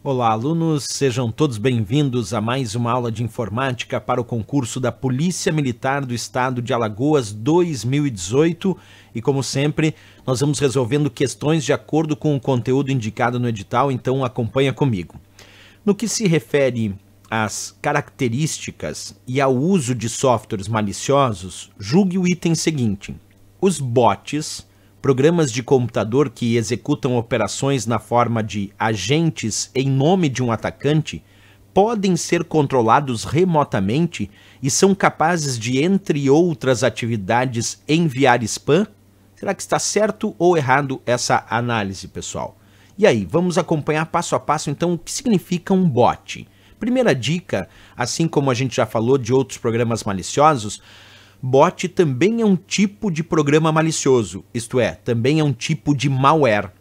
Olá, alunos, sejam todos bem-vindos a mais uma aula de informática para o concurso da Polícia Militar do Estado de Alagoas 2018 e, como sempre, nós vamos resolvendo questões de acordo com o conteúdo indicado no edital, então acompanha comigo. No que se refere às características e ao uso de softwares maliciosos, julgue o item seguinte: os bots, programas de computador que executam operações na forma de agentes em nome de um atacante, podem ser controlados remotamente e são capazes de, entre outras atividades, enviar spam? Será que está certo ou errado essa análise, pessoal? E aí, vamos acompanhar passo a passo, então, o que significa um bot. Primeira dica, assim como a gente já falou de outros programas maliciosos, bot também é um tipo de programa malicioso, isto é, também é um tipo de malware.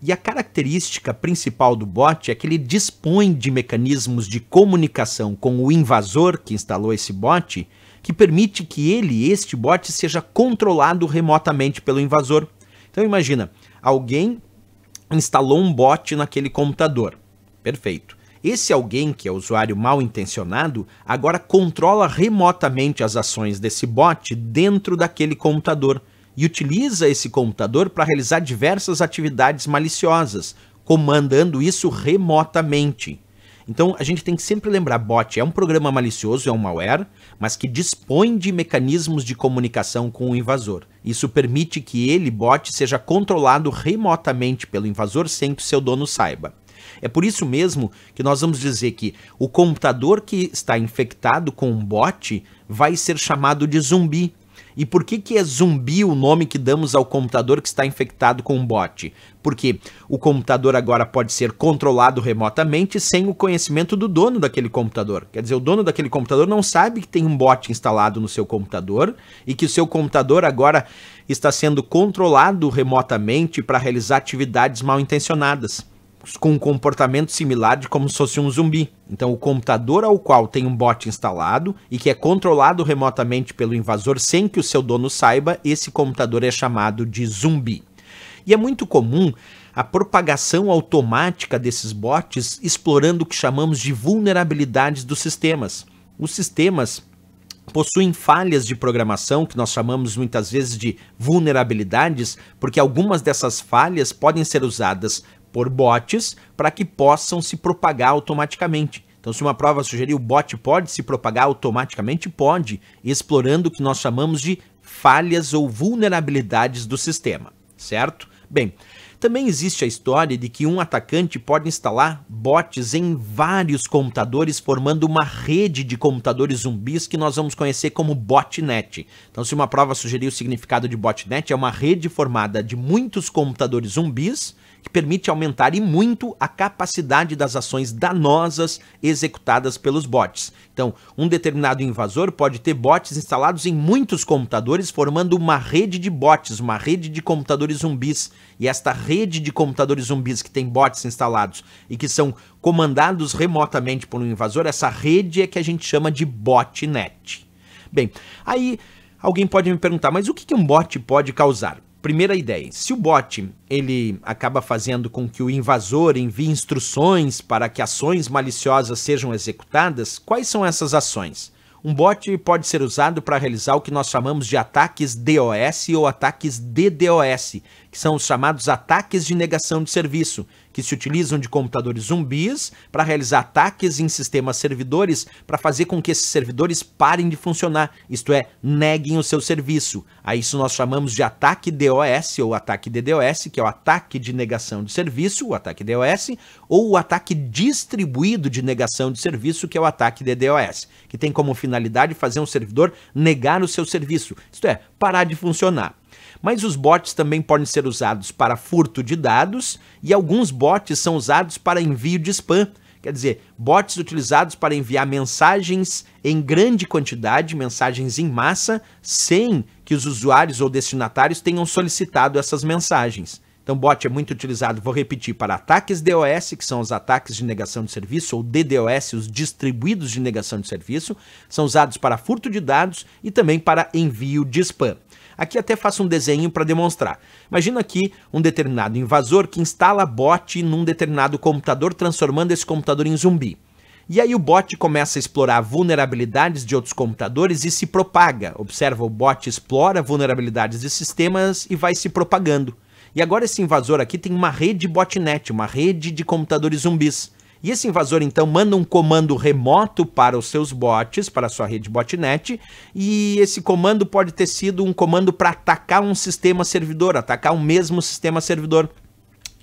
E a característica principal do bot é que ele dispõe de mecanismos de comunicação com o invasor que instalou esse bot, que permite que este bot, seja controlado remotamente pelo invasor. Então imagina, alguém instalou um bot naquele computador. Perfeito. Esse alguém, que é usuário mal intencionado, agora controla remotamente as ações desse bot dentro daquele computador e utiliza esse computador para realizar diversas atividades maliciosas, comandando isso remotamente. Então a gente tem que sempre lembrar, bot é um programa malicioso, é um malware, mas que dispõe de mecanismos de comunicação com o invasor. Isso permite que ele, bot, seja controlado remotamente pelo invasor sem que o seu dono saiba. É por isso mesmo que nós vamos dizer que o computador que está infectado com um bot vai ser chamado de zumbi. E por que é zumbi o nome que damos ao computador que está infectado com um bot? Porque o computador agora pode ser controlado remotamente sem o conhecimento do dono daquele computador. Quer dizer, o dono daquele computador não sabe que tem um bot instalado no seu computador e que o seu computador agora está sendo controlado remotamente para realizar atividades mal intencionadas, com um comportamento similar de como se fosse um zumbi. Então o computador ao qual tem um bot instalado e que é controlado remotamente pelo invasor sem que o seu dono saiba, esse computador é chamado de zumbi. E é muito comum a propagação automática desses bots explorando o que chamamos de vulnerabilidades dos sistemas. Os sistemas possuem falhas de programação, que nós chamamos muitas vezes de vulnerabilidades, porque algumas dessas falhas podem ser usadas por bots para que possam se propagar automaticamente. Então, se uma prova sugerir o bot pode se propagar automaticamente, pode, explorando o que nós chamamos de falhas ou vulnerabilidades do sistema, certo? Bem, também existe a história de que um atacante pode instalar bots em vários computadores, formando uma rede de computadores zumbis que nós vamos conhecer como botnet. Então, se uma prova sugerir o significado de botnet, é uma rede formada de muitos computadores zumbis que permite aumentar e muito a capacidade das ações danosas executadas pelos bots. Então, um determinado invasor pode ter bots instalados em muitos computadores, formando uma rede de bots, uma rede de computadores zumbis. E esta rede de computadores zumbis que tem bots instalados e que são comandados remotamente por um invasor, essa rede é que a gente chama de botnet. Bem, aí alguém pode me perguntar, mas o que um bot pode causar? Primeira ideia, se o bot ele acaba fazendo com que o invasor envie instruções para que ações maliciosas sejam executadas, quais são essas ações? Um bot pode ser usado para realizar o que nós chamamos de ataques DOS ou ataques DDoS, que são os chamados ataques de negação de serviço, que se utilizam de computadores zumbis para realizar ataques em sistemas servidores para fazer com que esses servidores parem de funcionar, isto é, neguem o seu serviço. A isso nós chamamos de ataque DOS ou ataque DDoS, que é o ataque de negação de serviço, o ataque DOS, ou o ataque distribuído de negação de serviço, que é o ataque DDoS, que tem como finalidade fazer um servidor negar o seu serviço, isto é, parar de funcionar. Mas os bots também podem ser usados para furto de dados e alguns bots são usados para envio de spam. Quer dizer, bots utilizados para enviar mensagens em grande quantidade, mensagens em massa, sem que os usuários ou destinatários tenham solicitado essas mensagens. Então, bot é muito utilizado, vou repetir, para ataques DOS, que são os ataques de negação de serviço, ou DDoS, os distribuídos de negação de serviço, são usados para furto de dados e também para envio de spam. Aqui até faço um desenho para demonstrar. Imagina aqui um determinado invasor que instala bot num determinado computador, transformando esse computador em zumbi. E aí o bot começa a explorar vulnerabilidades de outros computadores e se propaga. Observa, o bot explora vulnerabilidades de sistemas e vai se propagando. E agora esse invasor aqui tem uma rede botnet, uma rede de computadores zumbis. E esse invasor então manda um comando remoto para os seus bots, para a sua rede botnet, e esse comando pode ter sido um comando para atacar um sistema servidor, atacar um mesmo sistema servidor,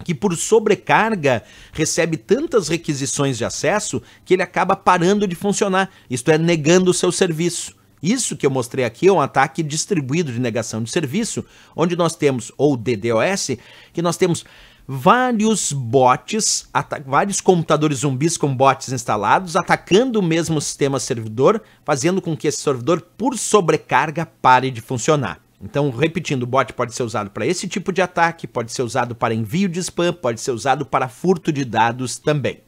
que por sobrecarga recebe tantas requisições de acesso que ele acaba parando de funcionar, isto é, negando o seu serviço. Isso que eu mostrei aqui é um ataque distribuído de negação de serviço, onde nós temos, ou DDoS, que nós temos vários bots, vários computadores zumbis com bots instalados, atacando o mesmo sistema servidor, fazendo com que esse servidor, por sobrecarga, pare de funcionar. Então, repetindo, o bot pode ser usado para esse tipo de ataque, pode ser usado para envio de spam, pode ser usado para furto de dados também.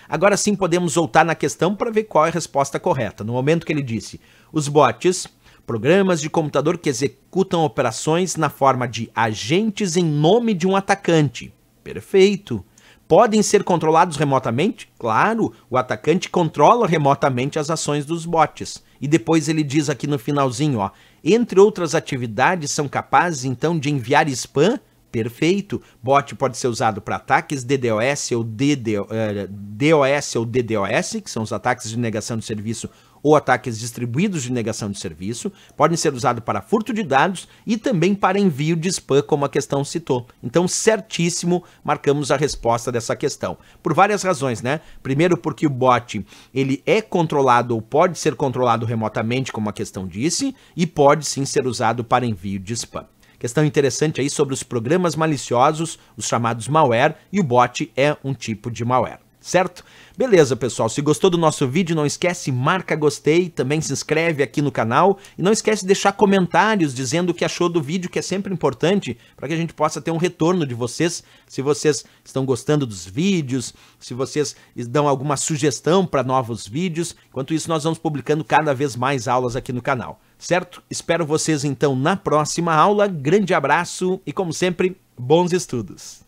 Agora sim podemos voltar na questão para ver qual é a resposta correta. No momento que ele disse, os bots, programas de computador que executam operações na forma de agentes em nome de um atacante. Perfeito. Podem ser controlados remotamente? Claro, o atacante controla remotamente as ações dos bots. E depois ele diz aqui no finalzinho, ó, entre outras atividades são capazes então de enviar spam? Perfeito. Bot pode ser usado para ataques DDoS ou DOS ou DDoS, que são os ataques de negação de serviço ou ataques distribuídos de negação de serviço. Podem ser usados para furto de dados e também para envio de spam, como a questão citou. Então, certíssimo, marcamos a resposta dessa questão. Por várias razões, né? Primeiro porque o bot, ele é controlado ou pode ser controlado remotamente, como a questão disse, e pode sim ser usado para envio de spam. Questão interessante aí sobre os programas maliciosos, os chamados malware, e o bot é um tipo de malware, certo? Beleza, pessoal, se gostou do nosso vídeo, não esquece, marca gostei, também se inscreve aqui no canal e não esquece de deixar comentários dizendo o que achou do vídeo, que é sempre importante para que a gente possa ter um retorno de vocês, se vocês estão gostando dos vídeos, se vocês dão alguma sugestão para novos vídeos. Enquanto isso, nós vamos publicando cada vez mais aulas aqui no canal, certo? Espero vocês então na próxima aula, grande abraço e como sempre, bons estudos!